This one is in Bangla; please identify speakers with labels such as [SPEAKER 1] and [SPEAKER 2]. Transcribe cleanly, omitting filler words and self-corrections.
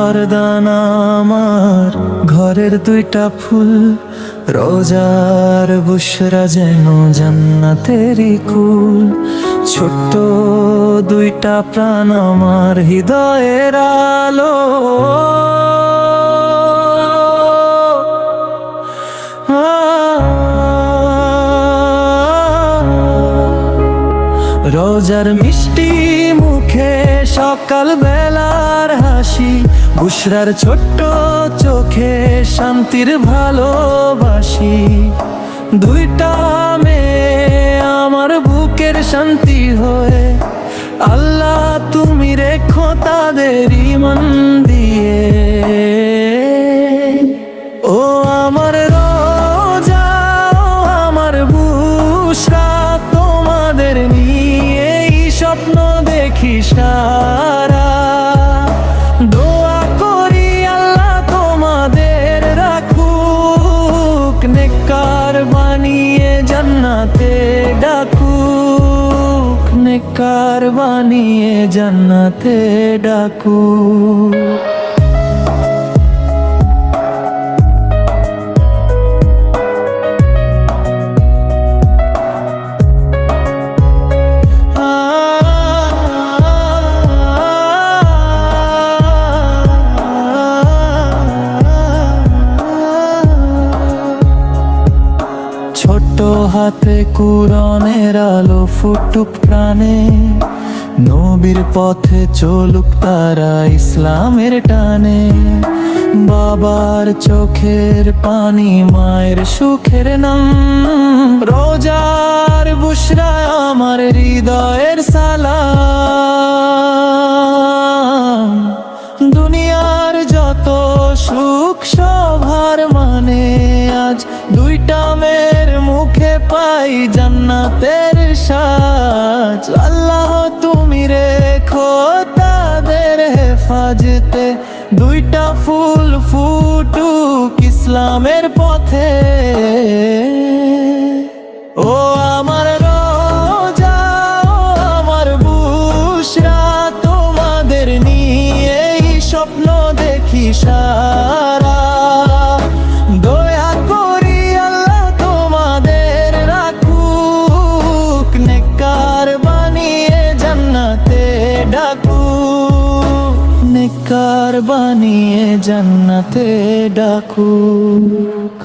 [SPEAKER 1] বরদান আমার ঘরের দুইটা ফুল, রোজার বুশরা যেন জান্নাতেরই কুল। ছোট্ট দুইটা প্রাণ আমার হৃদয়ের আলো, রোজার মিষ্টি মুখে সকাল বেলার হাসি, বুশরার ছোট্ট চোখে শান্তির ভালোবাসি। দুইটা মেয়ে আমার বুকের শান্তি হয়ে, আল্লাহ তুমি রেখো তাদের ঈমান দিয়ে। ও আমার রোজা, ও আমার বুশরা, তোমাদের নিয়েই স্বপ্ন দেখি সারা। দোয়া করি আল্লাহ তোমাদের রাখুক, নেককার বানিয়ে জান্নাতে ডাকুক, নেককার বানিয়ে জান্নাতে ডাকুক। ছোট্ট হাতে কুরআনের আলো ফুটুক প্রাণে, নবীর পথে চলুক তারা ইসলামের টানে। বাবার চোখের পানি মায়ের সুখের নাম, রোজার বুশরা আমার হৃদয়ের সালাম। দুনিয়ার যত সুখ সবার মানে, আজ দুইটা মেয়ের মুখে পাই জান্নাতের সাজ। আল্লাহ তুমি রেখো তাদের হেফাজতে, দুইটা ফুল ফুটুক ইসলামের পথে। ও আমার রোজা, ও আমার বুশরা, তোমাদের নিয়েই স্বপ্ন দেখি সারা। দয়া করি আল্লাহ তোমাদের রাখুক, নেককার বানিয়ে জান্নাতে ডাকুক, নেককার বানিয়ে জান্নাতে ডাকুক।